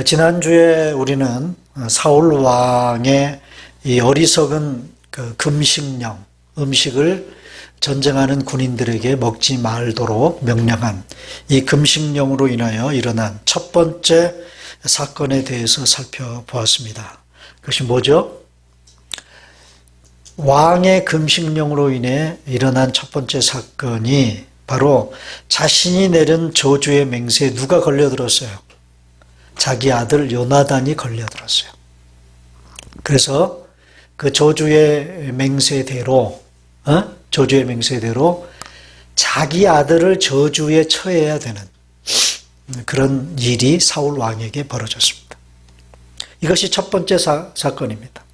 지난주에 우리는 사울 왕의 이 어리석은 그 금식령, 음식을 전쟁하는 군인들에게 먹지 말도록 명령한 이 금식령으로 인하여 일어난 첫 번째 사건에 대해서 살펴보았습니다. 그것이 뭐죠? 왕의 금식령으로 인해 일어난 첫 번째 사건이 바로 자신이 내린 저주의 맹세에 누가 걸려들었어요? 자기 아들 요나단이 걸려들었어요. 그래서 그 저주의 맹세대로 자기 아들을 저주에 처해야 되는 그런 일이 사울 왕에게 벌어졌습니다. 이것이 첫 번째 사건입니다.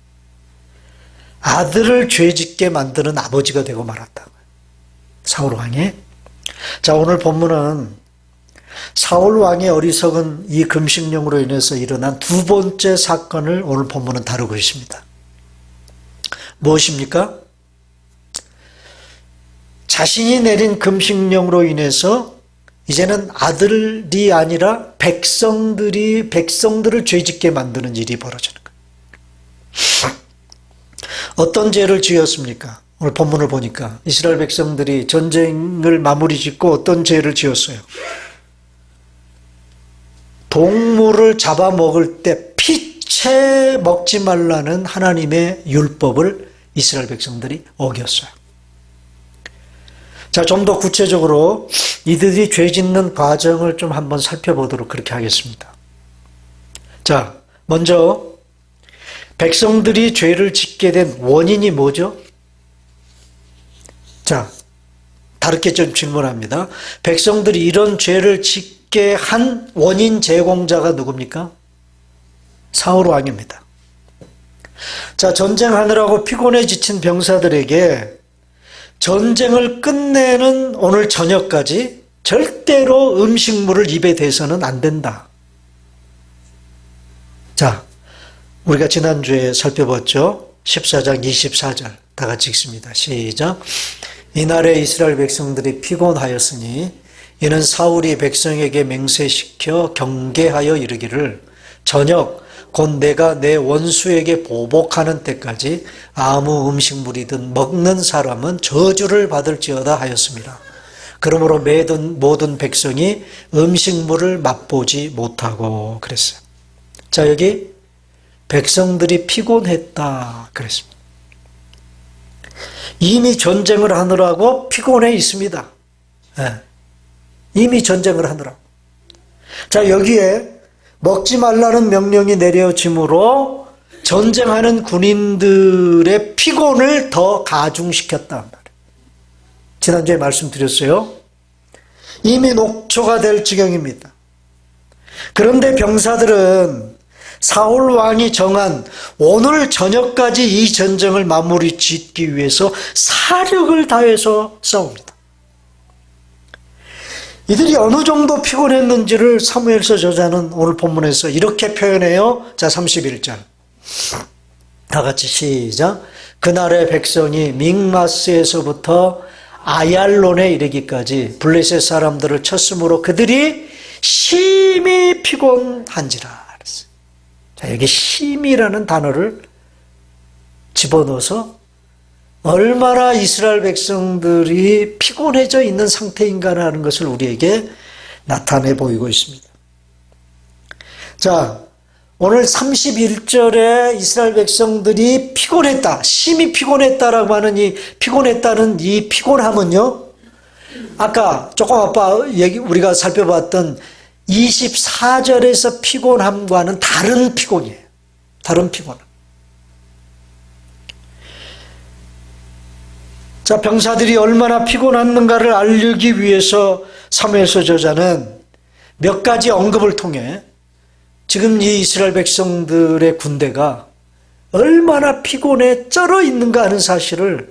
아들을 죄짓게 만드는 아버지가 되고 말았다. 사울 왕이. 자, 오늘 본문은 사울 왕의 어리석은 이 금식령으로 인해서 일어난 두 번째 사건을 오늘 본문은 다루고 있습니다. 무엇입니까? 자신이 내린 금식령으로 인해서 이제는 아들이 아니라 백성들을 죄짓게 만드는 일이 벌어지는 거예요. 어떤 죄를 지었습니까? 오늘 본문을 보니까 이스라엘 백성들이 전쟁을 마무리 짓고 어떤 죄를 지었어요? 동물을 잡아먹을 때 피채 먹지 말라는 하나님의 율법을 이스라엘 백성들이 어겼어요. 자, 좀 더 구체적으로 이들이 죄 짓는 과정을 좀 한번 살펴보도록 그렇게 하겠습니다. 자, 먼저 백성들이 죄를 짓게 된 원인이 뭐죠? 자, 다르게 좀 질문합니다. 백성들이 이런 죄를 짓게 한 원인 제공자가 누굽니까? 사울 왕입니다. 자, 전쟁하느라고 피곤해 지친 병사들에게 전쟁을 끝내는 오늘 저녁까지 절대로 음식물을 입에 대서는 안 된다. 자, 우리가 지난주에 살펴봤죠? 14장 24절 다 같이 읽습니다. 시작. 이날에 이스라엘 백성들이 피곤하였으니 이는 사울이 백성에게 맹세시켜 경계하여 이르기를 저녁 곧 내가 내 원수에게 보복하는 때까지 아무 음식물이든 먹는 사람은 저주를 받을지어다 하였습니다. 그러므로 모든 백성이 음식물을 맛보지 못하고 그랬어요. 자, 여기 백성들이 피곤했다 그랬습니다. 이미 전쟁을 하느라고 피곤해 있습니다. 네. 이미 전쟁을 하느라고. 자, 여기에 먹지 말라는 명령이 내려짐으로 전쟁하는 군인들의 피곤을 더 가중시켰다. 지난주에 말씀드렸어요. 이미 녹초가 될 지경입니다. 그런데 병사들은 사울 왕이 정한 오늘 저녁까지 이 전쟁을 마무리 짓기 위해서 사력을 다해서 싸웁니다. 이들이 어느 정도 피곤했는지를 사무엘서 저자는 오늘 본문에서 이렇게 표현해요. 자, 31절. 다 같이 시작. 그날의 백성이 믹마스에서부터 아얄론에 이르기까지 블레셋 사람들을 쳤으므로 그들이 심히 피곤한지라. 자, 여기 심이라는 단어를 집어넣어서 얼마나 이스라엘 백성들이 피곤해져 있는 상태인가라는 것을 우리에게 나타내 보이고 있습니다. 자, 오늘 31절에 이스라엘 백성들이 피곤했다, 심히 피곤했다라고 하는 이 피곤했다는 이 피곤함은요, 아까 조금 우리가 살펴봤던 24절에서 피곤함과는 다른 피곤이에요. 다른 피곤함. 자, 병사들이 얼마나 피곤했는가를 알기 위해서 사무엘서 저자는 몇 가지 언급을 통해 지금 이 이스라엘 백성들의 군대가 얼마나 피곤에 쩔어 있는가 하는 사실을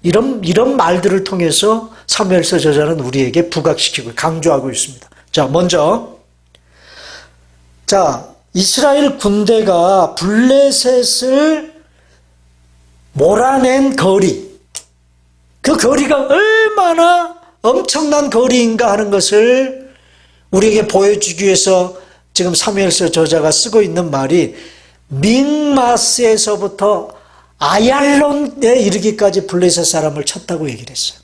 이런 말들을 통해서 사무엘서 저자는 우리에게 부각시키고 강조하고 있습니다. 자, 먼저 이스라엘 군대가 블레셋을 몰아낸 거리, 그 거리가 얼마나 엄청난 거리인가 하는 것을 우리에게 보여주기 위해서 지금 사무엘서 저자가 쓰고 있는 말이 믹마스에서부터 아얄론에 이르기까지 블레셋 사람을 쳤다고 얘기를 했어요.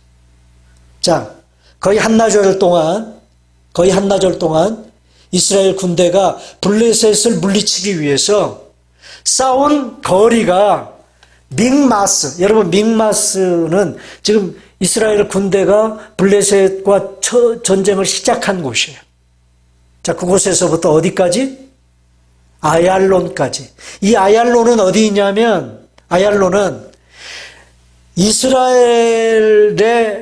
자, 거의 한나절 동안 이스라엘 군대가 블레셋을 물리치기 위해서 싸운 거리가 믹마스. 여러분, 믹마스는 지금 이스라엘 군대가 블레셋과 전쟁을 시작한 곳이에요. 자, 그곳에서부터 어디까지? 아얄론까지. 이 아얄론은 어디 있냐면, 아얄론은 이스라엘의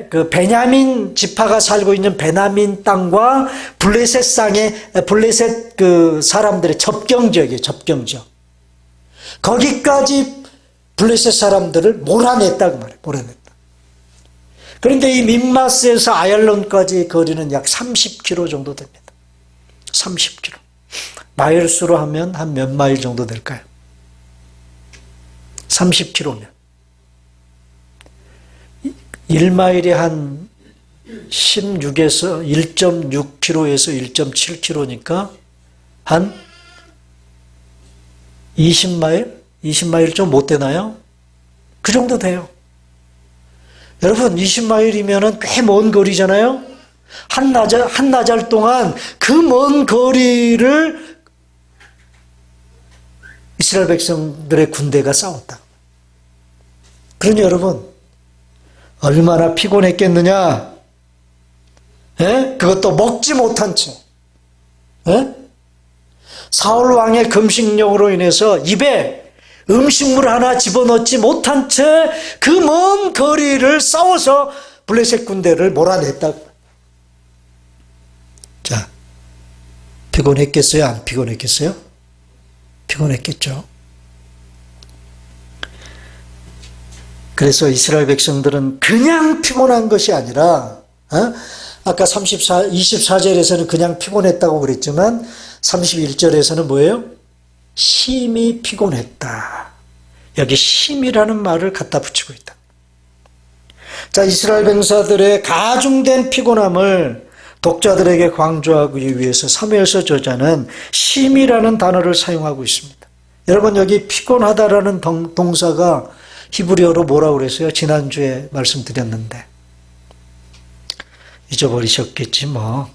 그 베냐민 지파가 살고 있는 베냐민 땅과 블레셋 그 사람들의 접경 지역이에요, 접경 지역. 거기까지 블레셋 사람들을 몰아냈다고 말해요, 몰아냈다. 그런데 이 믹마스에서 아얄론까지 거리는 약 30km 정도 됩니다. 30km. 마일수로 하면 한 몇 마일 정도 될까요? 30km면. 1마일이 한 16에서 1.6km에서 1.7km니까 한 20마일? 20마일 좀 못 되나요? 그 정도 돼요. 여러분, 20마일이면 꽤 먼 거리잖아요? 한나절 동안 그 먼 거리를 이스라엘 백성들의 군대가 싸웠다. 그러니 여러분, 얼마나 피곤했겠느냐? 에? 그것도 먹지 못한 채. 에? 사울 왕의 금식령으로 인해서 입에 음식물 하나 집어넣지 못한 채 그 먼 거리를 싸워서 블레셋 군대를 몰아냈다. 자, 피곤했겠어요? 안 피곤했겠어요? 피곤했겠죠. 그래서 이스라엘 백성들은 그냥 피곤한 것이 아니라, 아까 24절에서는 그냥 피곤했다고 그랬지만 31절에서는 뭐예요? 심히 피곤했다. 여기 심이라는 말을 갖다 붙이고 있다. 자, 이스라엘 병사들의 가중된 피곤함을 독자들에게 강조하기 위해서 사무엘서 저자는 심이라는 단어를 사용하고 있습니다. 여러분, 여기 피곤하다라는 동사가 히브리어로 뭐라고 그랬어요? 지난주에 말씀드렸는데 잊어버리셨겠지 뭐.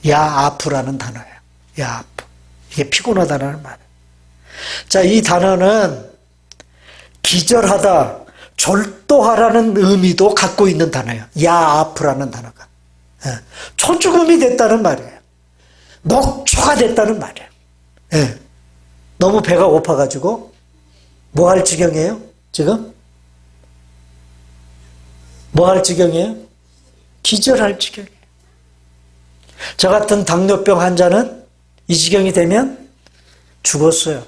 야아프라는 단어예요. 야아프. 이게 피곤하다는 말이에요. 자, 이 단어는 기절하다, 졸도하라는 의미도 갖고 있는 단어예요. 야아프라는 단어가. 초죽음이 됐다는 말이에요. 녹초가 됐다는 말이에요. 너무 배가 고파가지고 뭐 할 지경이에요? 지금? 뭐 할 지경이에요? 기절할 지경이에요. 저 같은 당뇨병 환자는 이 지경이 되면 죽었어요.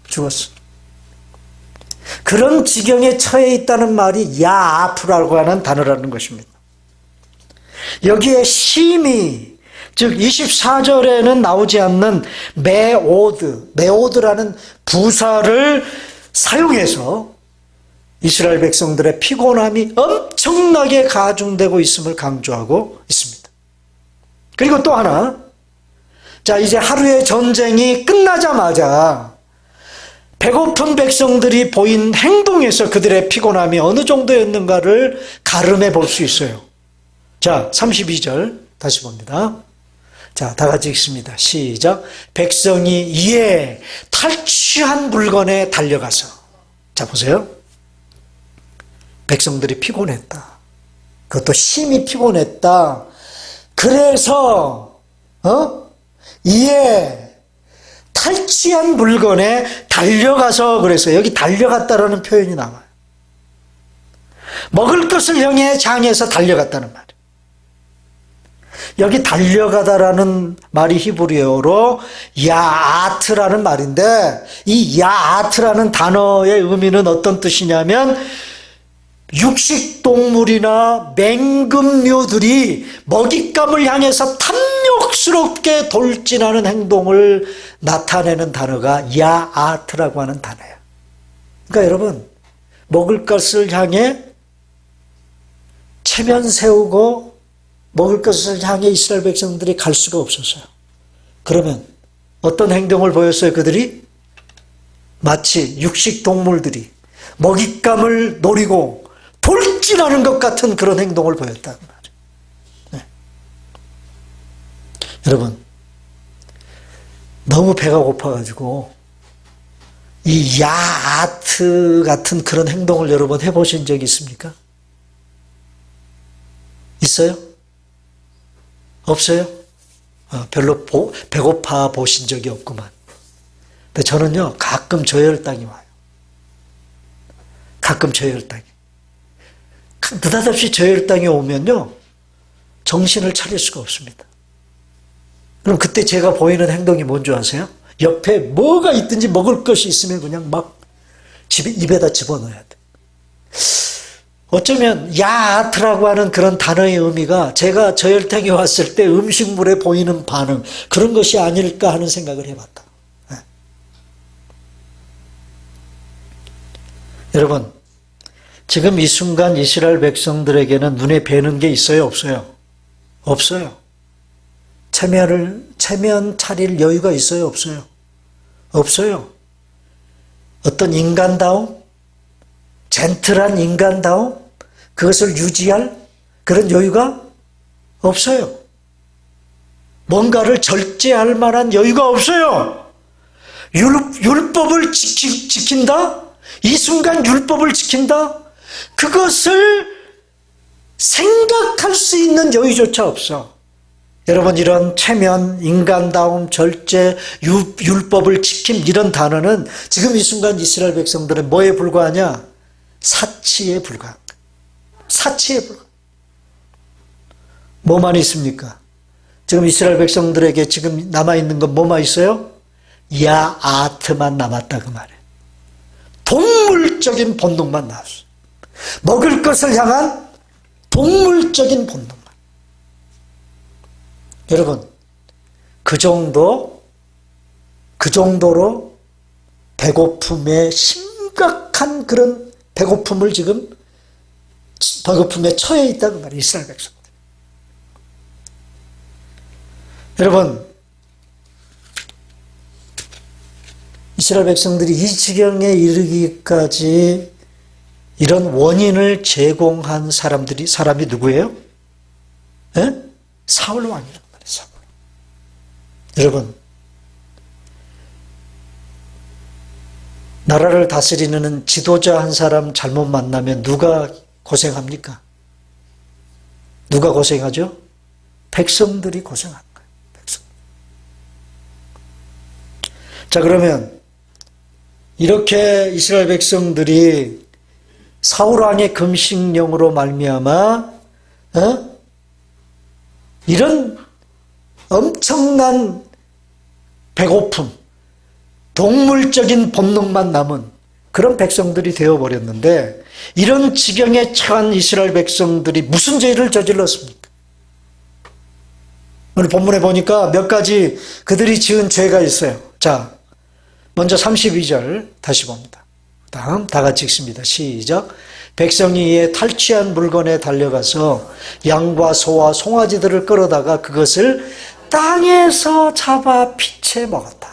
죽었어. 그런 지경에 처해 있다는 말이 야아프라고 하는 단어라는 것입니다. 여기에 심히, 즉 24절에는 나오지 않는 메오드라는 부사를 사용해서 이스라엘 백성들의 피곤함이 엄청나게 가중되고 있음을 강조하고 있습니다. 그리고 또 하나, 자, 이제 하루의 전쟁이 끝나자마자 배고픈 백성들이 보인 행동에서 그들의 피곤함이 어느 정도였는가를 가름해 볼 수 있어요. 자, 32절 다시 봅니다. 자, 다 같이 읽습니다. 시작. 백성이 이에 탈취한 물건에 달려가서. 자, 보세요. 백성들이 피곤했다. 그것도 심히 피곤했다. 그래서 이에 탈취한 물건에 달려가서, 그래서 여기 달려갔다라는 표현이 나와요. 먹을 것을 향해 장에서 달려갔다는 말이에요. 여기 달려가다라는 말이 히브리어로 야아트라는 말인데, 이 야아트라는 단어의 의미는 어떤 뜻이냐면 육식동물이나 맹금류들이 먹잇감을 향해서 탐욕스럽게 돌진하는 행동을 나타내는 단어가 야아트라고 하는 단어예요. 그러니까 여러분, 먹을 것을 향해 체면 세우고 먹을 것을 향해 이스라엘 백성들이 갈 수가 없었어요. 그러면 어떤 행동을 보였어요, 그들이? 마치 육식 동물들이 먹잇감을 노리고 돌진하는 것 같은 그런 행동을 보였다는 말이에요. 네. 여러분, 너무 배가 고파가지고 이 야아트 같은 그런 행동을 여러 번 해보신 적이 있습니까? 있어요? 없어요? 별로 배고파 보신 적이 없구만. 근데 저는요, 가끔 저혈당이 와요. 가끔 저혈당이. 느닷없이 저혈당이 오면요, 정신을 차릴 수가 없습니다. 그럼 그때 제가 보이는 행동이 뭔지 아세요? 옆에 뭐가 있든지 먹을 것이 있으면 그냥 막 입에다 집어넣어야 돼. 어쩌면 야아트라고 하는 그런 단어의 의미가 제가 저혈당이 왔을 때 음식물에 보이는 반응, 그런 것이 아닐까 하는 생각을 해봤다. 네. 여러분, 지금 이 순간 이스라엘 백성들에게는 눈에 뵈는 게 있어요, 없어요? 없어요. 체면 차릴 여유가 있어요, 없어요? 없어요. 어떤 인간다움, 젠틀한 인간다움, 그것을 유지할 그런 여유가 없어요. 뭔가를 절제할 만한 여유가 없어요. 율법을 지킨다? 이 순간 율법을 지킨다? 그것을 생각할 수 있는 여유조차 없어. 여러분, 이런 체면, 인간다움, 절제, 율법을 지킴, 이런 단어는 지금 이 순간 이스라엘 백성들은 뭐에 불과하냐? 사치에 불과한 거예요. 사치에 불과한 거예요. 뭐만 있습니까? 지금 이스라엘 백성들에게 지금 남아있는 건 뭐만 있어요? 야아트만 남았다, 그 말이에요. 동물적인 본능만 나왔어요. 먹을 것을 향한 동물적인 본능. 여러분, 그 정도로 배고픔에 심각한 그런 배고픔을 지금 배고픔에 처해 있다는 말이에요, 이스라엘 백성들. 여러분, 이스라엘 백성들이 이 지경에 이르기까지 이런 원인을 제공한 사람이 누구예요? 예? 사울 왕이란 말이에요. 사울. 여러분, 나라를 다스리는 지도자 한 사람 잘못 만나면 누가 고생합니까? 누가 고생하죠? 백성들이 고생하는 거예요. 백성. 자, 그러면 이렇게 이스라엘 백성들이 사울 왕의 금식령으로 말미암아 이런 엄청난 배고픔, 동물적인 본능만 남은 그런 백성들이 되어버렸는데, 이런 지경에 처한 이스라엘 백성들이 무슨 죄를 저질렀습니까? 오늘 본문에 보니까 몇 가지 그들이 지은 죄가 있어요. 자, 먼저 32절 다시 봅니다. 다음 다 같이 읽습니다. 시작. 백성이 이에 탈취한 물건에 달려가서 양과 소와 송아지들을 끌어다가 그것을 땅에서 잡아 피채 먹었다.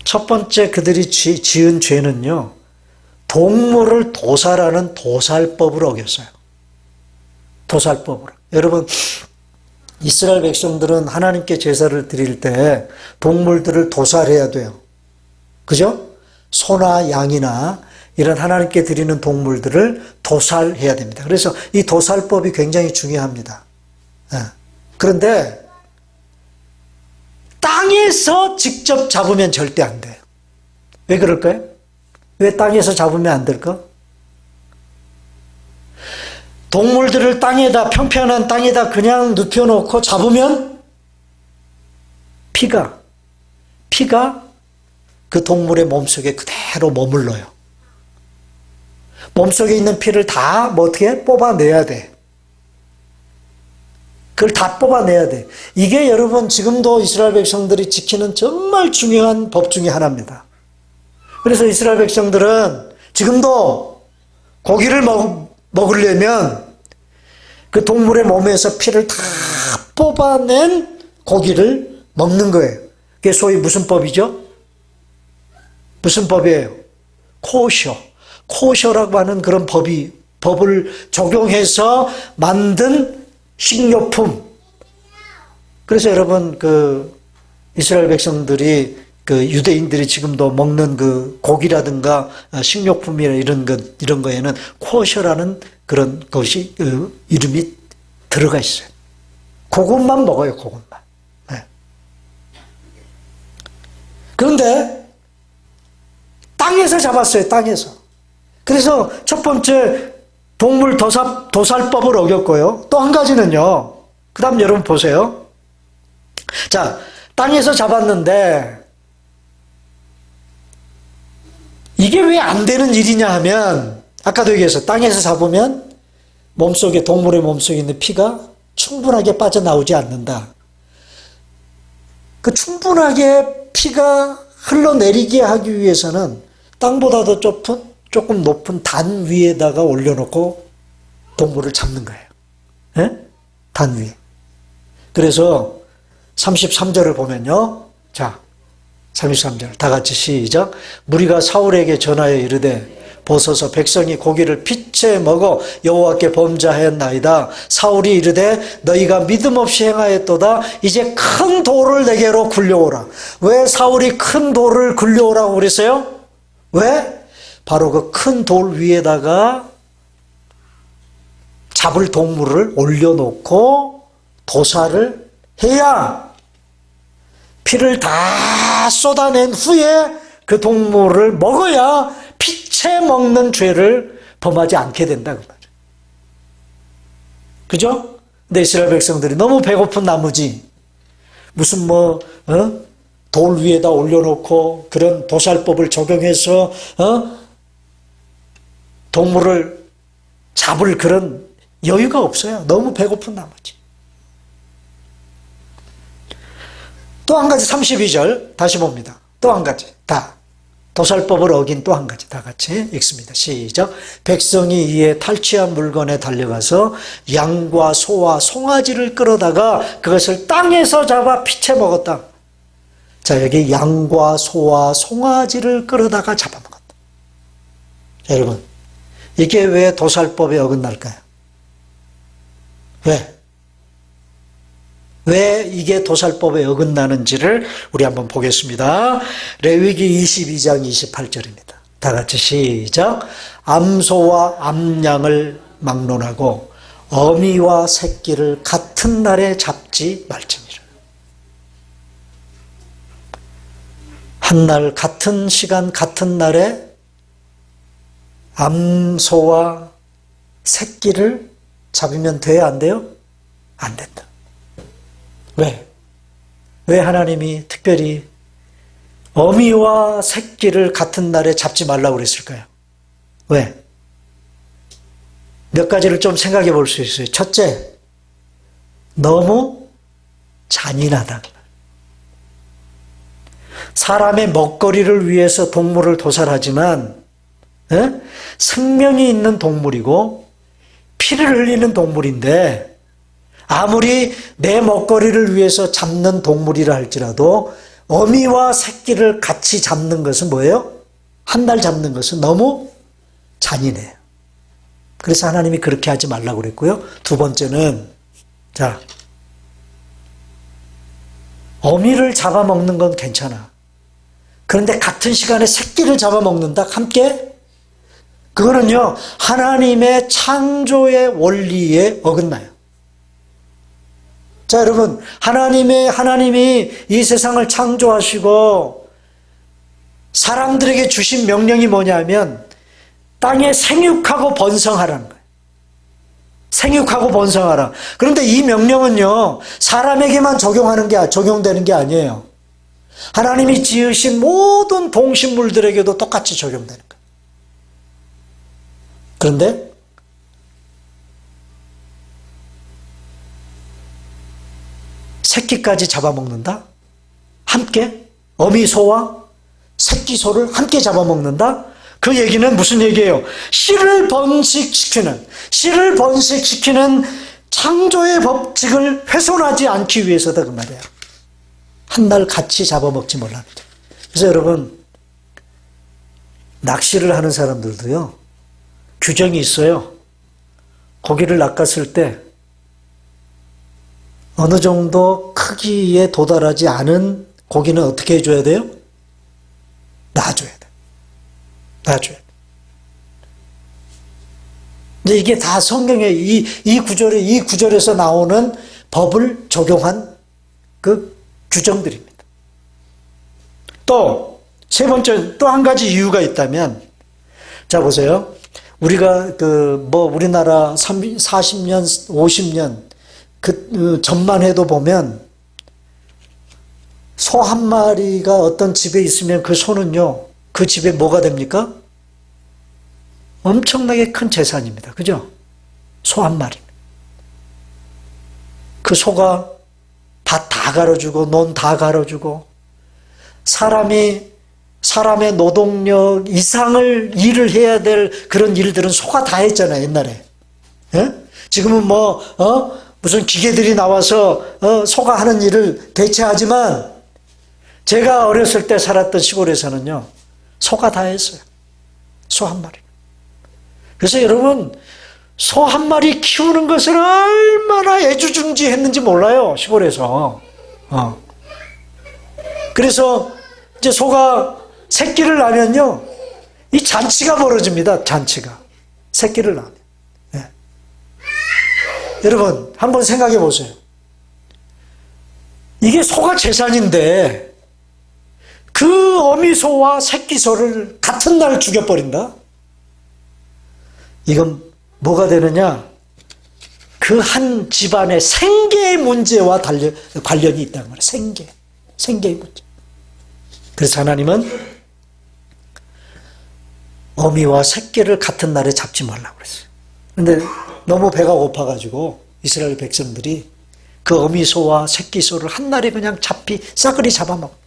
첫 번째 그들이 지은 죄는요, 동물을 도살하는 도살법을 어겼어요. 도살법으로. 여러분, 이스라엘 백성들은 하나님께 제사를 드릴 때 동물들을 도살해야 돼요. 그죠? 소나 양이나 이런 하나님께 드리는 동물들을 도살해야 됩니다. 그래서 이 도살법이 굉장히 중요합니다. 그런데 땅에서 직접 잡으면 절대 안 돼요. 왜 그럴까요? 왜 땅에서 잡으면 안 될까? 동물들을 땅에다, 평평한 땅에다 그냥 눕혀놓고 잡으면 피가 그 동물의 몸속에 그대로 머물러요. 몸속에 있는 피를 다 어떻게 뽑아내야 돼. 그걸 다 뽑아내야 돼. 이게 여러분 지금도 이스라엘 백성들이 지키는 정말 중요한 법 중에 하나입니다. 그래서 이스라엘 백성들은 지금도 고기를 먹으려면 그 동물의 몸에서 피를 다 뽑아낸 고기를 먹는 거예요. 그게 소위 무슨 법이죠? 무슨 법이에요? 코셔. 코셔라고 하는 그런 법을 적용해서 만든 식료품. 그래서 여러분, 이스라엘 백성들이, 유대인들이 지금도 먹는 고기라든가 식료품이나 이런 거에는 코셔라는 그런 것이, 이름이 들어가 있어요. 그것만 먹어요, 그것만. 네. 그런데, 땅에서 잡았어요, 땅에서. 그래서 첫 번째 동물 도살법을 어겼고요. 또 한 가지는요. 그 다음 여러분 보세요. 자, 땅에서 잡았는데 이게 왜 안 되는 일이냐 하면 아까도 얘기했어요. 땅에서 잡으면 몸속에 동물의 몸속에 있는 피가 충분하게 빠져나오지 않는다. 그 충분하게 피가 흘러내리게 하기 위해서는 땅보다도 조금 높은 단 위에다가 올려놓고 동물을 잡는 거예요. 예? 단 위에. 그래서 33절을 보면요. 자, 33절 다 같이 시작. 무리가 사울에게 전하여 이르되 보소서 백성이 고기를 피채 먹어 여호와께 범죄하였나이다. 사울이 이르되 너희가 믿음 없이 행하였도다. 이제 큰 돌을 내게로 굴려오라. 왜 사울이 큰 돌을 굴려오라고 그랬어요? 왜? 바로 그 큰 돌 위에다가 잡을 동물을 올려놓고 도살을 해야 피를 다 쏟아낸 후에 그 동물을 먹어야 피채 먹는 죄를 범하지 않게 된다 그 말이에요. 그죠? 근데 이스라엘 백성들이 너무 배고픈 나머지 무슨 돌 위에다 올려놓고 그런 도살법을 적용해서 동물을 잡을 그런 여유가 없어요. 너무 배고픈 나머지. 또 한 가지 32절 다시 봅니다. 또 한 가지 도살법을 어긴 또 한 가지 다 같이 읽습니다. 시작. 백성이 이에 탈취한 물건에 달려가서 양과 소와 송아지를 끌어다가 그것을 땅에서 잡아 피채 먹었다. 자, 여기 양과 소와 송아지를 끌어다가 잡아먹었다. 자, 여러분, 이게 왜 도살법에 어긋날까요? 왜 이게 도살법에 어긋나는지를 우리 한번 보겠습니다. 레위기 22장 28절입니다. 다 같이 시작. 암소와 암양을 막론하고 어미와 새끼를 같은 날에 잡지 말지니라. 한 날 같은 시간 같은 날에 암소와 새끼를 잡으면 돼야 안 돼요? 안 된다. 왜 하나님이 특별히 어미와 새끼를 같은 날에 잡지 말라고 그랬을까요? 왜? 몇 가지를 좀 생각해 볼 수 있어요. 첫째, 너무 잔인하다. 사람의 먹거리를 위해서 동물을 도살하지만 생명이 있는 동물이고 피를 흘리는 동물인데 아무리 내 먹거리를 위해서 잡는 동물이라 할지라도 어미와 새끼를 같이 잡는 것은 뭐예요? 한 날 잡는 것은 너무 잔인해요. 그래서 하나님이 그렇게 하지 말라고 그랬고요. 두 번째는 어미를 잡아먹는 건 괜찮아. 그런데 같은 시간에 새끼를 잡아먹는다? 함께? 그거는요, 하나님의 창조의 원리에 어긋나요. 자, 여러분, 하나님이 이 세상을 창조하시고 사람들에게 주신 명령이 뭐냐면 땅에 생육하고 번성하라는 거예요. 생육하고 번성하라. 그런데 이 명령은요, 사람에게만 적용되는 게 아니에요. 하나님이 지으신 모든 동식물들에게도 똑같이 적용되는 거예요. 그런데 새끼까지 잡아먹는다? 함께? 어미 소와 새끼 소를 함께 잡아먹는다? 그 얘기는 무슨 얘기예요? 씨를 번식시키는 창조의 법칙을 훼손하지 않기 위해서다 그 말이에요. 한날 같이 잡아먹지 말라는 거죠. 그래서 여러분, 낚시를 하는 사람들도요, 규정이 있어요. 고기를 낚았을 때 어느 정도 크기에 도달하지 않은 고기는 어떻게 해줘야 돼요? 놔줘야 돼. 놔줘야 돼. 이제 이게 다 성경의 이 구절에서 나오는 법을 적용한 그 규정들입니다. 또 세 번째, 또 한 가지 이유가 있다면, 자 보세요. 우리가 우리나라 40년, 50년 전만 해도 보면 소 한 마리가 어떤 집에 있으면 그 소는요, 그 집에 뭐가 됩니까? 엄청나게 큰 재산입니다. 그죠? 소 한 마리. 그 소가 밭 다 갈아주고, 논 다 갈아주고, 사람의 노동력 이상을 일을 해야 될 그런 일들은 소가 다 했잖아요, 옛날에. 예? 지금은 무슨 기계들이 나와서, 소가 하는 일을 대체하지만, 제가 어렸을 때 살았던 시골에서는요, 소가 다 했어요. 소 한 마리. 그래서 여러분, 소 한 마리 키우는 것을 얼마나 애주중지했는지 몰라요, 시골에서. 그래서 이제 소가 새끼를 낳으면요, 이 잔치가 벌어집니다. 잔치가. 새끼를 낳으면. 네. 여러분, 한번 생각해 보세요. 이게 소가 재산인데 그 어미소와 새끼소를 같은 날 죽여버린다? 이건 뭐가 되느냐? 그 한 집안의 생계의 문제와 관련이 있다는 말이에요. 생계의 문제. 그래서 하나님은 어미와 새끼를 같은 날에 잡지 말라고 그랬어요. 그런데 너무 배가 고파가지고 이스라엘 백성들이 그 어미소와 새끼소를 한 날에 그냥 싸그리 잡아먹어.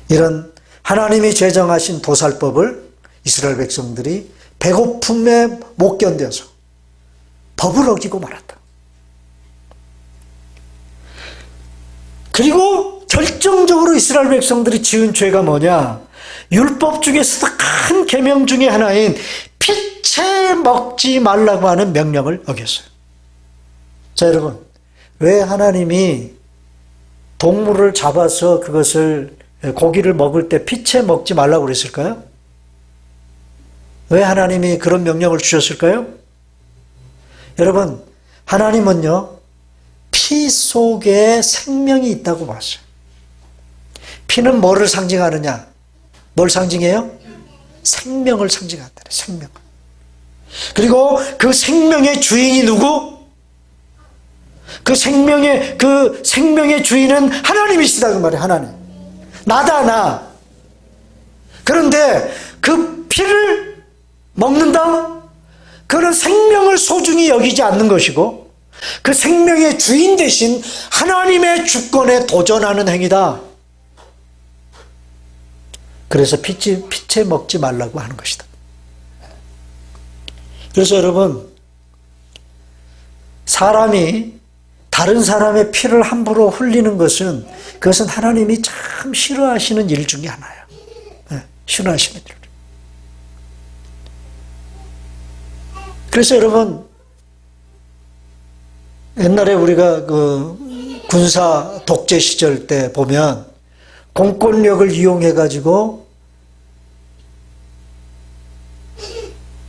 이런 하나님이 제정하신 도살법을 이스라엘 백성들이 배고픔에 못 견뎌서 법을 어기고 말았다. 그리고 결정적으로 이스라엘 백성들이 지은 죄가 뭐냐? 율법 중에서도 큰 계명 중에 하나인 피채 먹지 말라고 하는 명령을 어겼어요. 자, 여러분, 왜 하나님이 동물을 잡아서 그것을 고기를 먹을 때 피채 먹지 말라고 그랬을까요? 왜 하나님이 그런 명령을 주셨을까요? 여러분, 하나님은요, 피 속에 생명이 있다고 봤어요. 피는 뭐를 상징하느냐? 뭘 상징해요? 생명을 상징한다. 생명. 그리고 그 생명의 주인이 누구? 그 생명의 주인은 하나님이시다 그 말이에요. 하나님. 나다 나. 그런데 그 피를 먹는다? 그는 생명을 소중히 여기지 않는 것이고 그 생명의 주인 대신 하나님의 주권에 도전하는 행위다. 그래서 피채 먹지 말라고 하는 것이다. 그래서 여러분, 사람이 다른 사람의 피를 함부로 흘리는 것은 그것은 하나님이 참 싫어하시는 일 중에 하나예요. 네, 싫어하시는 일. 그래서 여러분, 옛날에 우리가 그 군사 독재 시절 때 보면 공권력을 이용해가지고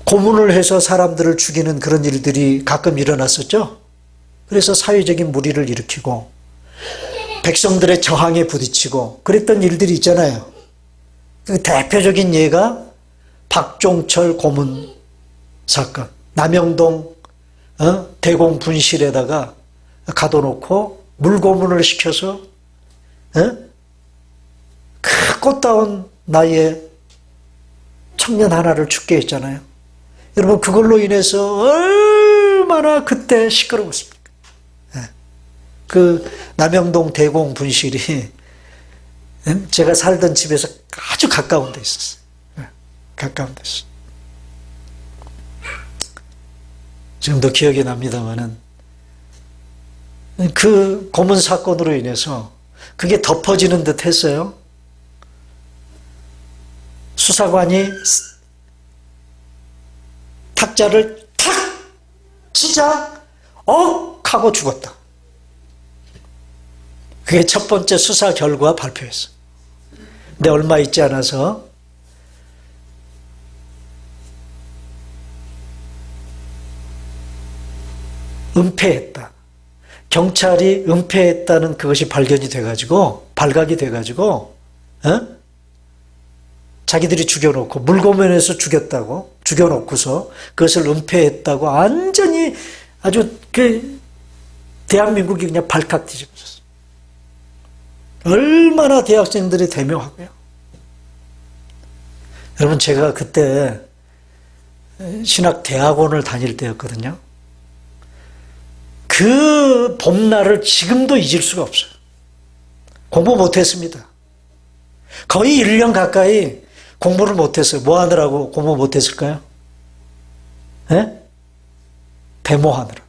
고문을 해서 사람들을 죽이는 그런 일들이 가끔 일어났었죠. 그래서 사회적인 물의를 일으키고 백성들의 저항에 부딪히고 그랬던 일들이 있잖아요. 그 대표적인 예가 박종철 고문 사건. 남영동 대공 분실에다가 가둬놓고 물고문을 시켜서 그 꽃다운 나이에 청년 하나를 죽게 했잖아요. 여러분, 그걸로 인해서 얼마나 그때 시끄러웠습니까? 그 남영동 대공 분실이 제가 살던 집에서 아주 가까운 데 있었어요. 가까운 데 있었어요. 지금도 기억이 납니다마는 그 고문 사건으로 인해서 그게 덮어지는 듯 했어요. 수사관이 탁자를 탁 치자 억 하고 죽었다. 그게 첫 번째 수사 결과 발표했어. 근데 얼마 있지 않아서 은폐했다. 경찰이 은폐했다는 그것이 발각이 돼가지고, 자기들이 죽여놓고, 물고문에서 죽였다고, 죽여놓고서 그것을 은폐했다고 완전히 아주 대한민국이 그냥 발칵 뒤집어졌어. 얼마나 대학생들이 대명하고요. 여러분, 제가 그때 신학대학원을 다닐 때였거든요. 그 봄날을 지금도 잊을 수가 없어요. 공부 못했습니다. 거의 1년 가까이 공부를 못했어요. 뭐 하느라고 공부 못했을까요? 네? 데모하느라.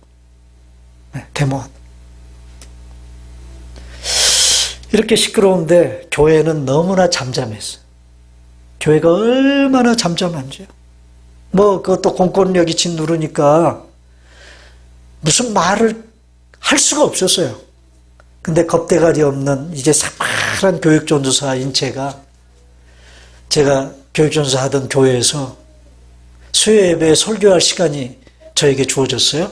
네, 데모하느라. 이렇게 시끄러운데 교회는 너무나 잠잠했어요. 교회가 얼마나 잠잠한지요. 그것도 공권력이 짓누르니까 무슨 말을 할 수가 없었어요. 근데 겁대가리 없는 이제 사파란 교육전도사인 제가 교육전도사 하던 교회에서 수요 예배에 설교할 시간이 저에게 주어졌어요.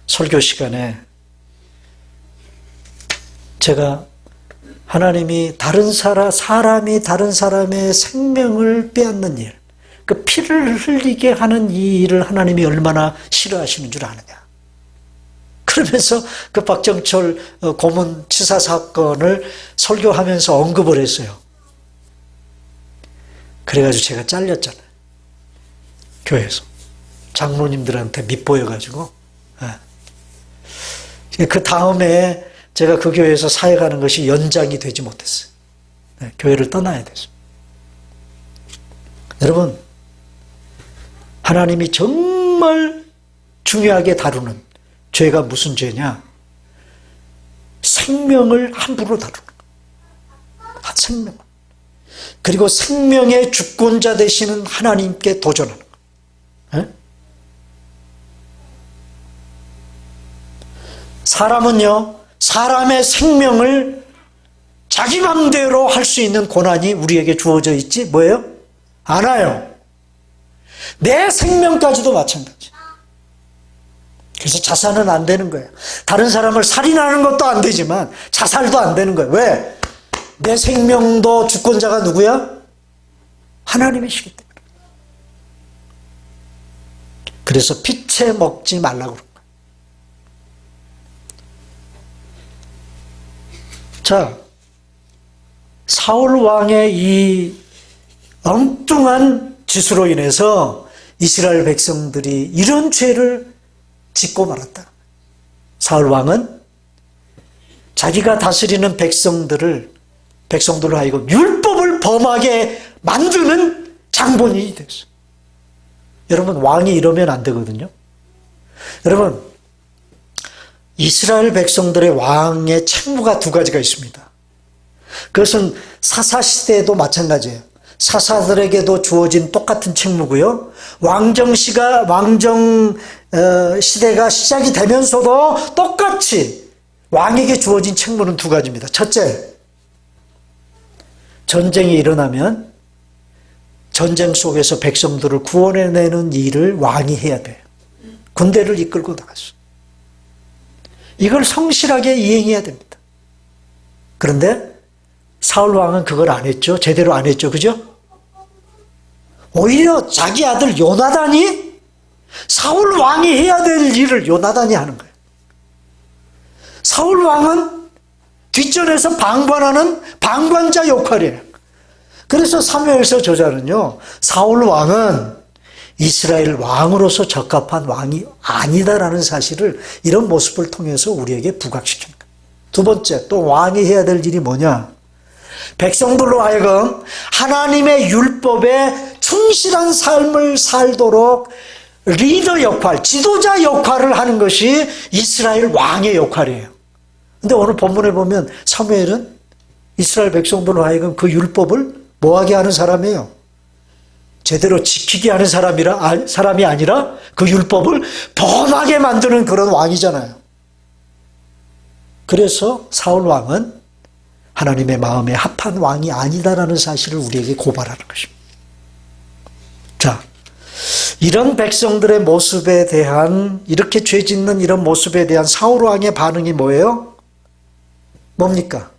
설교 시간에 제가 하나님이 사람이 다른 사람의 생명을 빼앗는 일, 그 피를 흘리게 하는 이 일을 하나님이 얼마나 싫어하시는 줄 아느냐. 그러면서 그 박정철 고문 치사 사건을 설교하면서 언급을 했어요. 그래가지고 제가 잘렸잖아요. 교회에서. 장로님들한테 밉보여가지고. 그 다음에 제가 그 교회에서 사역하는 것이 연장이 되지 못했어요. 교회를 떠나야 됐어요. 여러분, 하나님이 정말 중요하게 다루는 죄가 무슨 죄냐? 생명을 함부로 다루는 거예요. 생명. 그리고 생명의 주권자 되시는 하나님께 도전하는 거예요. 사람은요, 사람의 생명을 자기 맘대로 할 수 있는 권한이 우리에게 주어져 있지, 뭐예요? 않아요. 내 생명까지도 마찬가지. 그래서 자살은 안 되는 거예요. 다른 사람을 살인하는 것도 안 되지만 자살도 안 되는 거예요. 왜? 내 생명도 주권자가 누구야? 하나님이시기 때문에. 그래서 피채 먹지 말라고 그런 거예요. 자, 사울 왕의 이 엉뚱한 짓으로 인해서 이스라엘 백성들이 이런 죄를 짓고 말았다. 사울 왕은 자기가 다스리는 백성들로 하여금 율법을 범하게 만드는 장본인이 됐어요. 여러분, 왕이 이러면 안 되거든요. 여러분, 이스라엘 백성들의 왕의 책무가 두 가지가 있습니다. 그것은 사사시대에도 마찬가지예요. 사사들에게도 주어진 똑같은 책무고요. 왕정 시대가 시작이 되면서도 똑같이 왕에게 주어진 책무는 두 가지입니다. 첫째, 전쟁이 일어나면 전쟁 속에서 백성들을 구원해내는 일을 왕이 해야 돼요. 군대를 이끌고 나갔어. 이걸 성실하게 이행해야 됩니다. 그런데 사울 왕은 그걸 안 했죠. 제대로 안 했죠. 그죠? 오히려 자기 아들 요나단이 사울 왕이 해야 될 일을 요나단이 하는 거예요. 사울 왕은 뒷전에서 방관하는 방관자 역할이에요. 그래서 사무엘서 저자는요, 사울 왕은 이스라엘 왕으로서 적합한 왕이 아니다라는 사실을 이런 모습을 통해서 우리에게 부각시키는 거예요. 두 번째, 또 왕이 해야 될 일이 뭐냐? 백성들로 하여금 하나님의 율법에 충실한 삶을 살도록 리더 역할, 지도자 역할을 하는 것이 이스라엘 왕의 역할이에요. 근데 오늘 본문에 보면 사무엘은 이스라엘 백성들로 하여금 그 율법을 뭐하게 하는 사람이에요? 제대로 지키게 하는 사람이 아니라 그 율법을 범하게 만드는 그런 왕이잖아요. 그래서 사울 왕은 하나님의 마음에 합한 왕이 아니다라는 사실을 우리에게 고발하는 것입니다. 자, 이런 백성들의 모습에 대한, 이렇게 죄 짓는 이런 모습에 대한 사울 왕의 반응이 뭐예요? 뭡니까?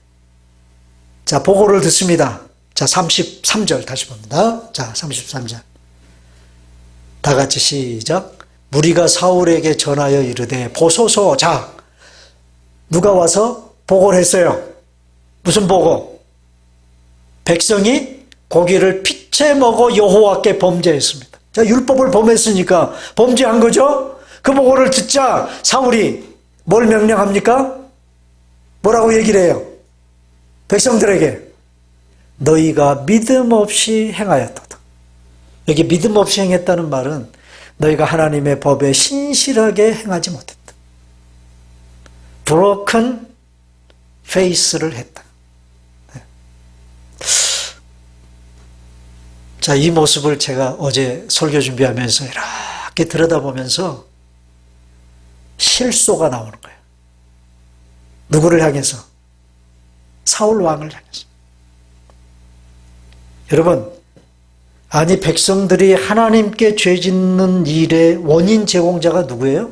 자, 보고를 듣습니다. 자, 33절 다시 봅니다. 자, 33절. 다 같이 시작. 무리가 사울에게 전하여 이르되 보소서. 자, 누가 와서 보고를 했어요. 무슨 보고? 백성이 고기를 피채 먹어 여호와께 범죄했습니다. 자, 율법을 범했으니까 범죄한 거죠? 그 보고를 듣자 사울이 뭘 명령합니까? 뭐라고 얘기를 해요? 백성들에게 너희가 믿음 없이 행하였도다. 여기 믿음 없이 행했다는 말은 너희가 하나님의 법에 신실하게 행하지 못했다. broken face를 했다. 자, 이 모습을 제가 어제 설교 준비하면서 이렇게 들여다보면서 실소가 나오는 거예요. 누구를 향해서? 사울 왕을 향해서. 여러분, 아니 백성들이 하나님께 죄 짓는 일의 원인 제공자가 누구예요?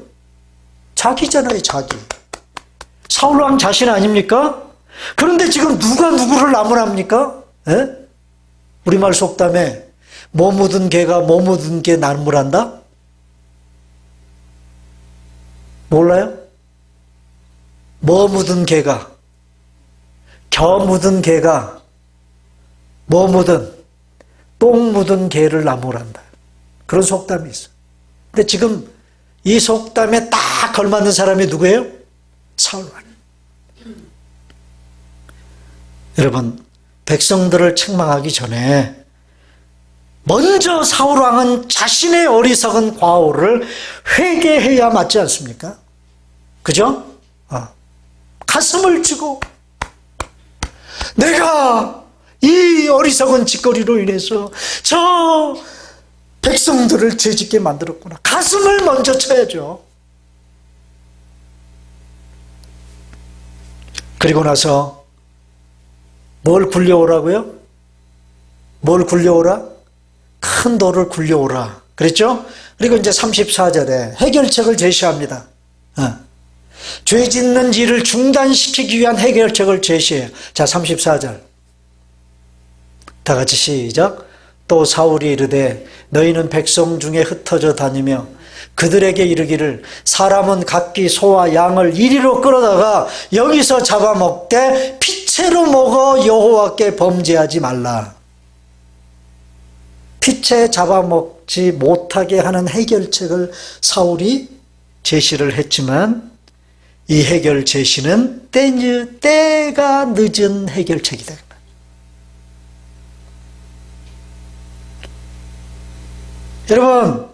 자기잖아요, 자기. 사울 왕 자신 아닙니까? 그런데 지금 누가 누구를 나무랍니까? 예? 우리말 속담에 뭐 묻은 개가 뭐 묻은 개 나무란다? 몰라요? 뭐 묻은 개가, 겨 묻은 개가 뭐 묻은, 똥 묻은 개를 나무란다. 그런 속담이 있어요. 근데 지금 이 속담에 딱 걸맞는 사람이 누구예요? 사울 왕. 여러분, 백성들을 책망하기 전에 먼저 사울 왕은 자신의 어리석은 과오를 회개해야 맞지 않습니까? 그죠? 가슴을 쥐고 내가 이 어리석은 짓거리로 인해서 저 백성들을 죄짓게 만들었구나. 가슴을 먼저 쳐야죠. 그리고 나서 뭘 굴려오라고요? 뭘 굴려오라? 큰 돌을 굴려오라. 그랬죠? 그리고 이제 34절에 해결책을 제시합니다. 죄 짓는 일을 중단시키기 위한 해결책을 제시해요. 자, 34절. 다 같이 시작. 또 사울이 이르되 너희는 백성 중에 흩어져 다니며 그들에게 이르기를 사람은 각기 소와 양을 이리로 끌어다가 여기서 잡아먹되 피채로 먹어 여호와께 범죄하지 말라. 피채 잡아먹지 못하게 하는 해결책을 사울이 제시를 했지만 이 해결 제시는 때가 늦은 해결책이다. 여러분,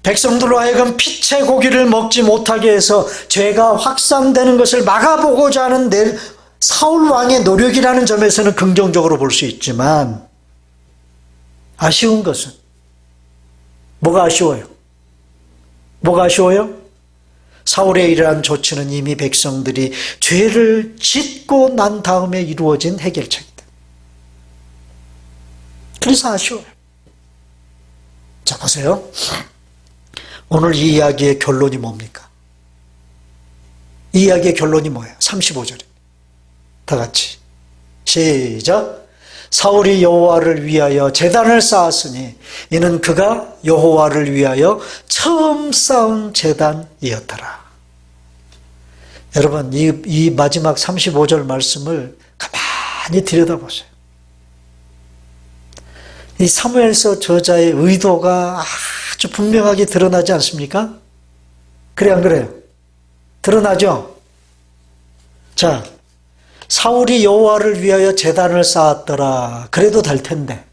백성들로 하여금 피채 고기를 먹지 못하게 해서 죄가 확산되는 것을 막아보고자 하는 사울 왕의 노력이라는 점에서는 긍정적으로 볼 수 있지만 아쉬운 것은 뭐가 아쉬워요? 뭐가 아쉬워요? 사울의 이러한 조치는 이미 백성들이 죄를 짓고 난 다음에 이루어진 해결책이다. 그래서 아쉬워요. 자, 보세요. 오늘 이 이야기의 결론이 뭡니까? 이 이야기의 결론이 뭐예요? 35절에 다 같이 시작. 사울이 여호와를 위하여 제단을 쌓았으니 이는 그가 여호와를 위하여 처음 쌓은 제단이었더라. 여러분, 이 마지막 35절 말씀을 가만히 들여다보세요. 이 사무엘서 저자의 의도가 아주 분명하게 드러나지 않습니까? 그래, 안 그래요? 드러나죠? 자, 사울이 여호와를 위하여 제단을 쌓았더라. 그래도 될 텐데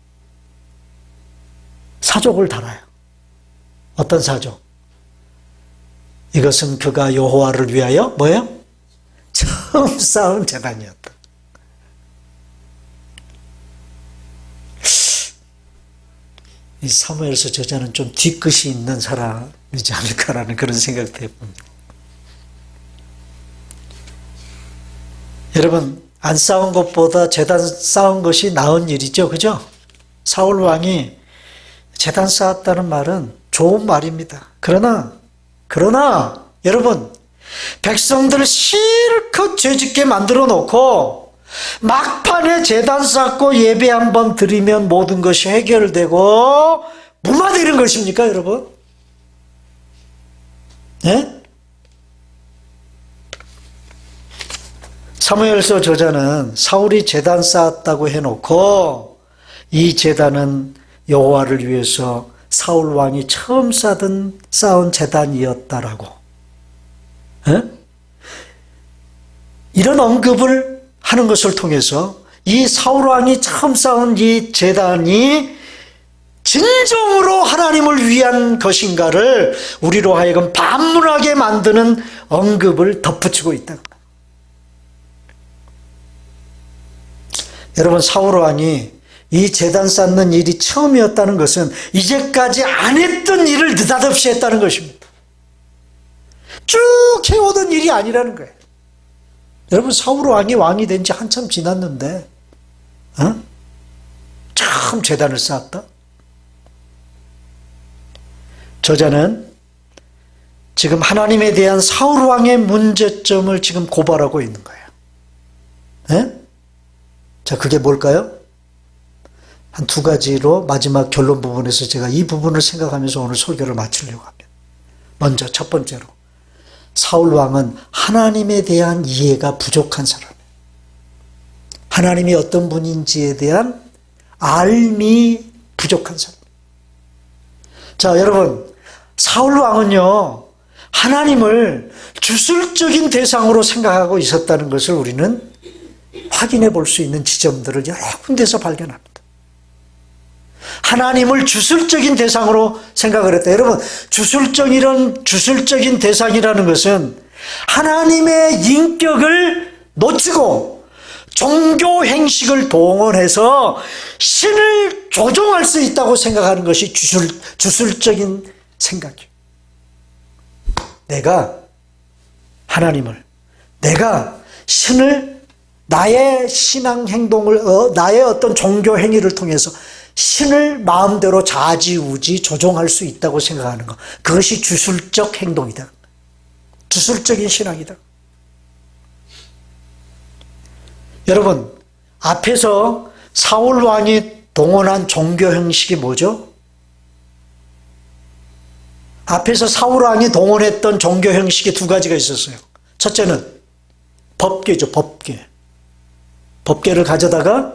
사족을 달아요. 어떤 사조? 이것은 그가 여호와를 위하여 뭐예요? 처음 쌓은 제단이었다. 이 사무엘서 저자는 좀 뒤끝이 있는 사람이지 않을까라는 그런 생각도 해봅니다. 여러분, 안 쌓은 것보다 제단 쌓은 것이 나은 일이죠. 그죠? 사울 왕이 제단 쌓았다는 말은 좋은 말입니다. 그러나 여러분, 백성들을 실컷 죄짓게 만들어 놓고 막판에 제단 쌓고 예배 한번 드리면 모든 것이 해결되고 무마되는 것입니까, 여러분? 예? 사무엘서 저자는 사울이 제단 쌓았다고 해놓고 이 제단은 여호와를 위해서 사울 왕이 처음 쌓은 제단이었다라고. 예? 이런 언급을 하는 것을 통해서 이 사울 왕이 처음 쌓은 이 제단이 진정으로 하나님을 위한 것인가를 우리로 하여금 반문하게 만드는 언급을 덧붙이고 있다. 여러분, 사울 왕이 이 제단 쌓는 일이 처음이었다는 것은 이제까지 안 했던 일을 느닷없이 했다는 것입니다. 쭉 해오던 일이 아니라는 거예요. 여러분, 사울 왕이 된 지 한참 지났는데 처음 제단을 쌓았다? 저자는 지금 하나님에 대한 사울 왕의 문제점을 지금 고발하고 있는 거예요. 네? 자, 그게 뭘까요? 한 두 가지로 마지막 결론 부분에서 제가 이 부분을 생각하면서 오늘 설교를 마치려고 합니다. 먼저 첫 번째로, 사울 왕은 하나님에 대한 이해가 부족한 사람이에요. 하나님이 어떤 분인지에 대한 알미 부족한 사람. 자, 여러분, 사울 왕은요, 하나님을 주술적인 대상으로 생각하고 있었다는 것을 우리는 확인해 볼 수 있는 지점들을 여러 군데서 발견합니다. 하나님을 주술적인 대상으로 생각을 했다. 여러분, 주술적인 대상이라는 것은 하나님의 인격을 놓치고 종교 행식을 동원해서 신을 조종할 수 있다고 생각하는 것이 주술적인 생각이에요. 내가 신을 나의 신앙 행동을, 나의 어떤 종교 행위를 통해서 신을 마음대로 좌지우지 조종할 수 있다고 생각하는 것. 그것이 주술적 행동이다. 주술적인 신앙이다. 여러분, 앞에서 사울 왕이 동원한 종교 형식이 뭐죠? 앞에서 사울 왕이 동원했던 종교 형식이 두 가지가 있었어요. 첫째는 법궤죠, 법궤. 법궤를 가져다가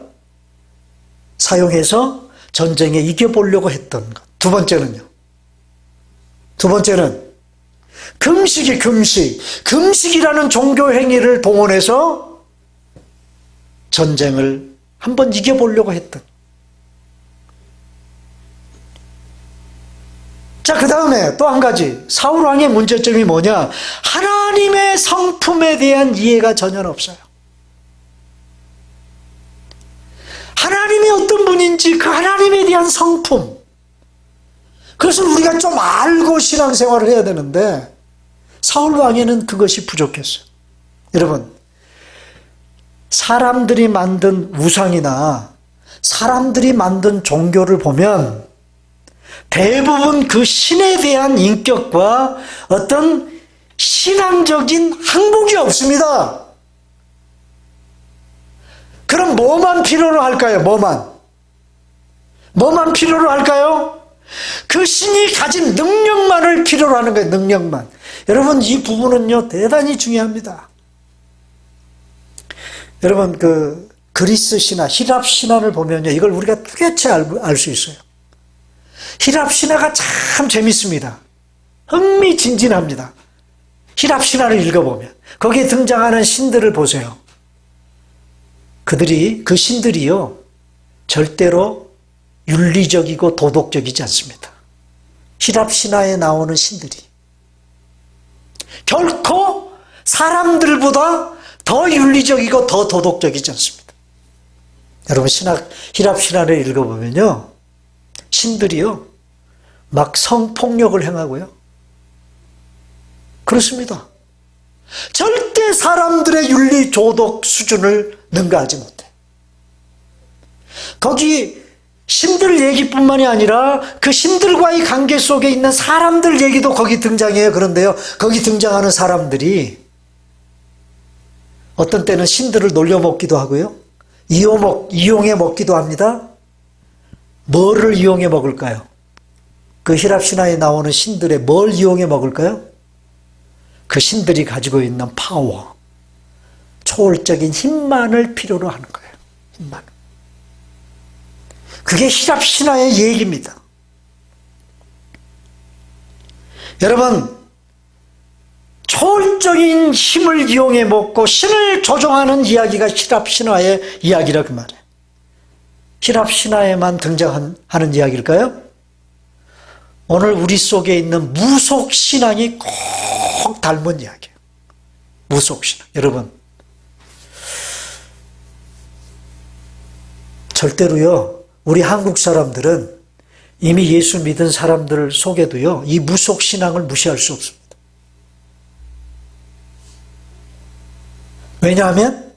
사용해서 전쟁에 이겨보려고 했던 것. 두 번째는 금식이 금식이라는 종교 행위를 동원해서 전쟁을 한번 이겨보려고 했던. 자, 그 다음에 또 한 가지, 사울 왕의 문제점이 뭐냐? 하나님의 성품에 대한 이해가 전혀 없어요. 하나님이 어떤 분인지 그 하나님에 대한 성품, 그것을 우리가 좀 알고 신앙생활을 해야 되는데 사울 왕에는 그것이 부족했어요. 여러분, 사람들이 만든 우상이나 사람들이 만든 종교를 보면 대부분 그 신에 대한 인격과 어떤 신앙적인 항목이 없습니다. 그럼 뭐만 필요로 할까요? 뭐만 필요로 할까요? 그 신이 가진 능력만을 필요로 하는 거예요. 능력만. 여러분, 이 부분은요 대단히 중요합니다. 여러분, 그 그리스 신화, 히랍 신화를 보면요, 이걸 우리가 뚜렷이 알 수 있어요. 히랍 신화가 참 재밌습니다. 흥미진진합니다. 히랍 신화를 읽어보면 거기에 등장하는 신들을 보세요. 그 신들이요 절대로 윤리적이고 도덕적이지 않습니다. 히랍 신화에 나오는 신들이 결코 사람들보다 더 윤리적이고 더 도덕적이지 않습니다. 여러분 히랍 신화를 읽어보면요, 신들이요 막 성폭력을 행하고요, 그렇습니다. 절대 사람들의 윤리 도덕 수준을 능가하지 못해. 거기 신들 얘기뿐만이 아니라 그 신들과의 관계 속에 있는 사람들 얘기도 거기 등장해요. 그런데요, 거기 등장하는 사람들이 어떤 때는 신들을 놀려먹기도 하고요, 이용해 먹기도 합니다. 뭐를 이용해 먹을까요? 그 히랍 신화에 나오는 신들의 뭘 이용해 먹을까요? 그 신들이 가지고 있는 파워, 초월적인 힘만을 필요로 하는 거예요. 힘만. 그게 히랍 신화의 얘기입니다. 여러분, 초월적인 힘을 이용해 먹고 신을 조종하는 이야기가 히랍 신화의 이야기라 그 말이에요. 히랍 신화에만 등장하는 이야기일까요? 오늘 우리 속에 있는 무속 신앙이 꼭 닮은 이야기예요. 무속 신앙. 여러분, 절대로요, 우리 한국 사람들은 이미 예수 믿은 사람들 속에도요, 이 무속 신앙을 무시할 수 없습니다. 왜냐하면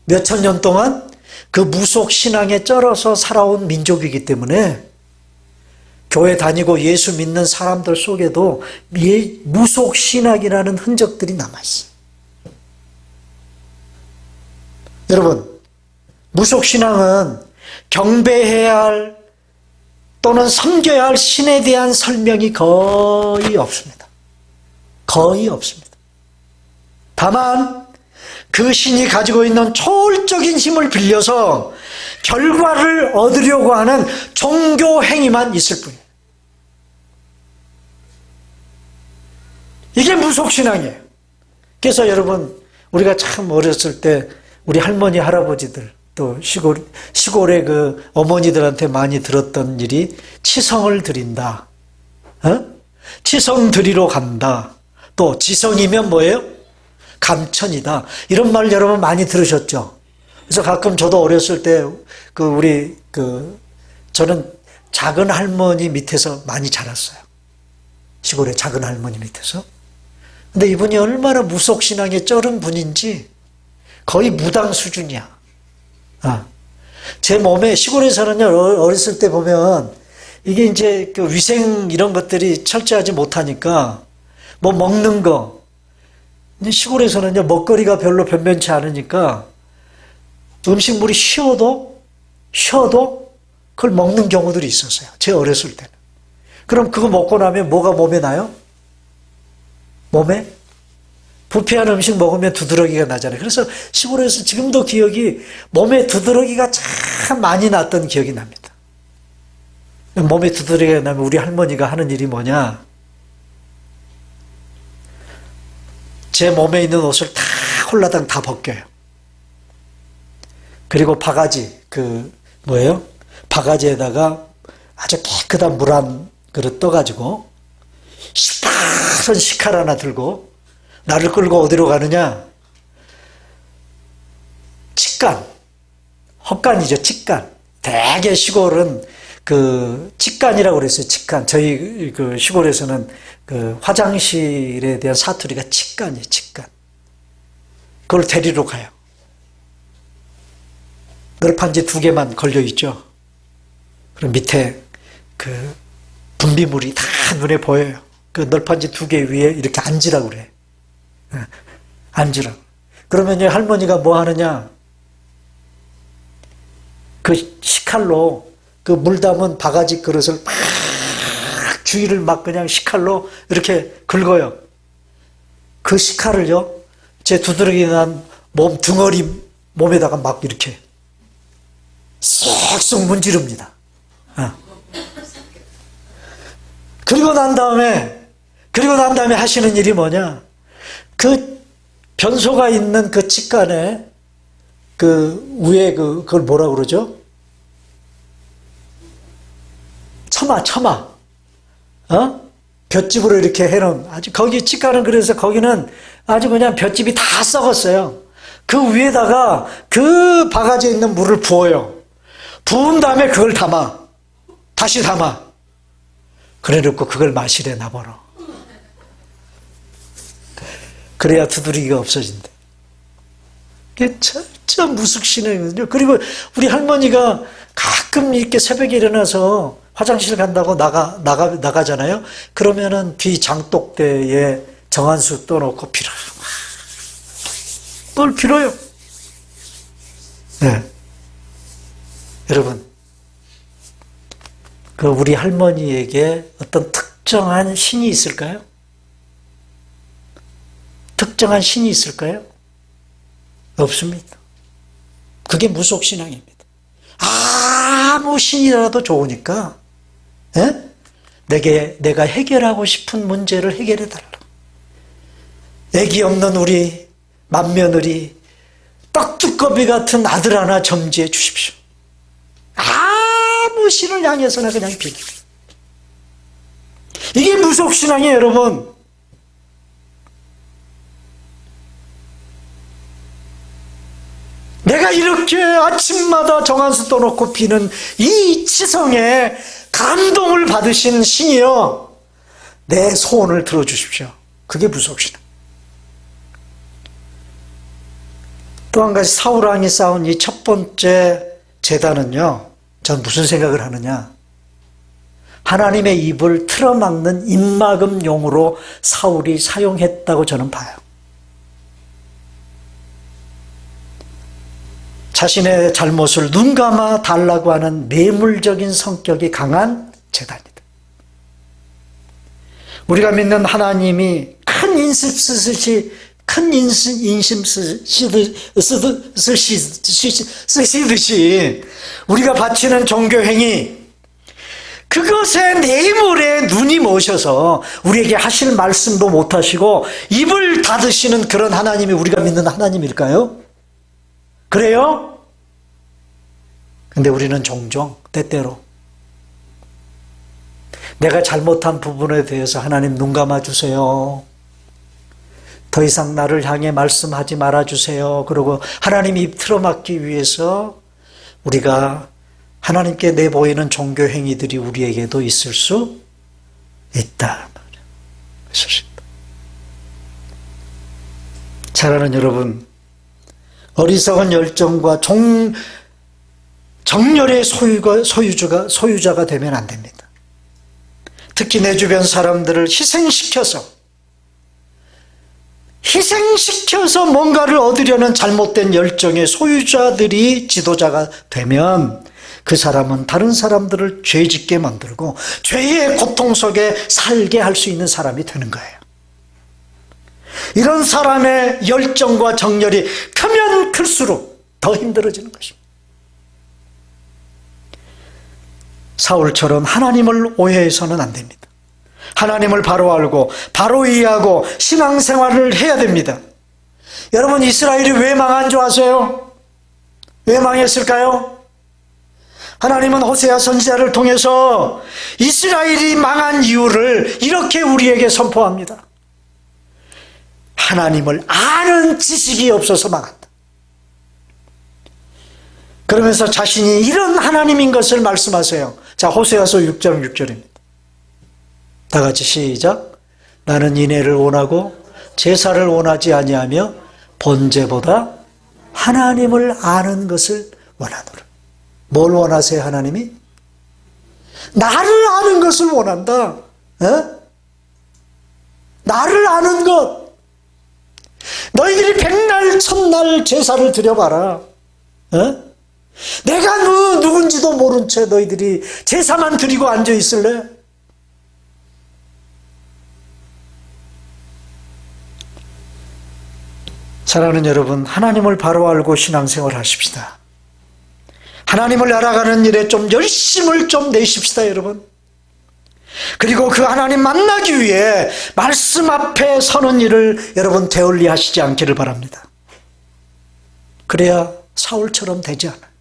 몇천 년 동안 그 무속 신앙에 쩔어서 살아온 민족이기 때문에 교회 다니고 예수 믿는 사람들 속에도 무속 신앙이라는 흔적들이 남아있어요. 여러분, 무속 신앙은 경배해야 할 또는 섬겨야 할 신에 대한 설명이 거의 없습니다. 거의 없습니다. 다만 그 신이 가지고 있는 초월적인 힘을 빌려서 결과를 얻으려고 하는 종교 행위만 있을 뿐이에요. 이게 무속신앙이에요. 그래서 여러분, 우리가 참 어렸을 때 우리 할머니, 할아버지들, 또 시골의 그 어머니들한테 많이 들었던 일이 치성을 드린다. 치성 드리러 간다. 또 지성이면 뭐예요? 감천이다. 이런 말 여러분 많이 들으셨죠? 그래서 가끔 저도 어렸을 때 저는 작은 할머니 밑에서 많이 자랐어요. 시골의 작은 할머니 밑에서. 근데 이분이 얼마나 무속신앙에 쩔은 분인지 거의 무당 수준이야. 제 몸에, 시골에서는요, 어렸을 때 보면 이게 이제 그 위생 이런 것들이 철저하지 못하니까 뭐 먹는 거, 시골에서는요, 먹거리가 별로 변변치 않으니까 음식물이 쉬어도 그걸 먹는 경우들이 있었어요. 제 어렸을 때는. 그럼 그거 먹고 나면 뭐가 몸에 나요? 몸에? 부패한 음식 먹으면 두드러기가 나잖아요. 그래서 시골에서 지금도 기억이, 몸에 두드러기가 참 많이 났던 기억이 납니다. 몸에 두드러기가 나면 우리 할머니가 하는 일이 뭐냐? 제 몸에 있는 옷을 다 홀라당 다 벗겨요. 그리고 바가지, 바가지에다가 아주 깨끗한 물 한 그릇 떠가지고 시퍼런 식칼 하나 들고 나를 끌고 어디로 가느냐? 칡간, 헛간이죠, 칡간. 대개 시골은 칡간이라고 그랬어요, 칡간. 저희 시골에서는 화장실에 대한 사투리가 칡간이에요, 칡간. 그걸 데리러 가요. 널판지 2개만 걸려있죠. 그럼 밑에 분비물이 다 눈에 보여요. 그 널판지 2개 위에 이렇게 앉으라고 그래. 앉으라고. 그러면 할머니가 뭐 하느냐? 그 식칼로 물 담은 바가지 그릇을 막 주위를 막 그냥 식칼로 이렇게 긁어요. 그 식칼을요, 제 두드러기 난 몸 등어리 몸에다가 막 이렇게 쏙쏙 문지릅니다. 그리고 난 다음에 하시는 일이 뭐냐? 그 변소가 있는 그 칡간에 위에 그걸 뭐라고 그러죠? 처마. 볏집으로 이렇게 해놓은, 아주 거기 치과는 그래서 거기는 아주 그냥 볏집이 다 썩었어요. 그 위에다가 그 바가지에 있는 물을 부어요. 부은 다음에 그걸 담아. 다시 담아. 그래 놓고 그걸 마시래, 나보러. 그래야 두드리기가 없어진대. 이게 진짜 무숙신앙이거든요. 그리고 우리 할머니가 가끔 이렇게 새벽에 일어나서 화장실 간다고 나가잖아요. 그러면은 뒤 장독대에 정한수 떠놓고 빌어요. 뭘 빌어요? 네. 여러분, 그 우리 할머니에게 어떤 특정한 신이 있을까요? 특정한 신이 있을까요? 없습니다. 그게 무속신앙입니다. 아무 신이라도 좋으니까 내가 해결하고 싶은 문제를 해결해달라. 애기 없는 우리 맏며느리 떡두꺼비 같은 아들 하나 점지해 주십시오. 아무 신을 향해서나 그냥 비기고. 이게 무속신앙이에요, 여러분. 내가 이렇게 아침마다 정한수 떠놓고 비는 이 치성에 감동을 받으신 신이여, 내 소원을 들어주십시오. 그게 무속신앙. 또 한 가지 사울왕이 쌓은 이 첫 번째 제단은요, 전 무슨 생각을 하느냐, 하나님의 입을 틀어막는 입막음용으로 사울이 사용했다고 저는 봐요. 자신의 잘못을 눈감아 달라고 하는 매물적인 성격이 강한 제단이다. 우리가 믿는 하나님이 큰 인심 쓰시듯이 우리가 바치는 종교행위, 그것에 내물에 눈이 머셔서 우리에게 하실 말씀도 못하시고 입을 닫으시는 그런 하나님이 우리가 믿는 하나님일까요? 그래요? 근데 우리는 종종 때때로 내가 잘못한 부분에 대해서 하나님 눈 감아주세요, 더 이상 나를 향해 말씀하지 말아주세요, 그리고 하나님 입 틀어막기 위해서 우리가 하나님께 내보이는 종교 행위들이 우리에게도 있을 수 있다. 있을 수 있다. 사랑하는 여러분, 어리석은 열정과 정열의 소유자가 되면 안 됩니다. 특히 내 주변 사람들을 희생시켜서 뭔가를 얻으려는 잘못된 열정의 소유자들이 지도자가 되면 그 사람은 다른 사람들을 죄짓게 만들고 죄의 고통 속에 살게 할 수 있는 사람이 되는 거예요. 이런 사람의 열정과 정열이 크면 클수록 더 힘들어지는 것입니다. 사울처럼 하나님을 오해해서는 안 됩니다. 하나님을 바로 알고 바로 이해하고 신앙생활을 해야 됩니다. 여러분, 이스라엘이 왜 망한 줄 아세요? 왜 망했을까요? 하나님은 호세아 선지자를 통해서 이스라엘이 망한 이유를 이렇게 우리에게 선포합니다. 하나님을 아는 지식이 없어서 망한다. 그러면서 자신이 이런 하나님인 것을 말씀하세요. 자, 호세아서 6장 6절입니다. 다 같이 시작. 나는 인애를 원하고 제사를 원하지 아니하며 번제보다 하나님을 아는 것을 원하노라. 뭘 원하세요, 하나님이? 나를 아는 것을 원한다. 나를 아는 것. 너희들이 백날 첫날 제사를 드려봐라. 내가 누군지도 모른 채 너희들이 제사만 드리고 앉아 있을래? 사랑하는 여러분, 하나님을 바로 알고 신앙생활 하십시다. 하나님을 알아가는 일에 좀 열심을 좀 내십시다, 여러분. 그리고 그 하나님 만나기 위해 말씀 앞에 서는 일을 여러분 게을리 하시지 않기를 바랍니다. 그래야 사울처럼 되지 않아요.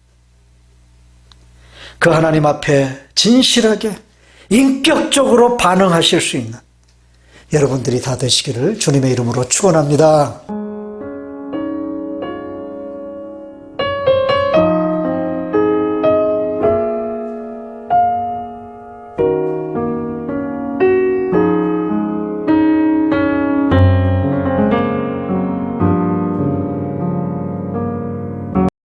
그 하나님 앞에 진실하게 인격적으로 반응하실 수 있는 여러분들이 다 되시기를 주님의 이름으로 축원합니다.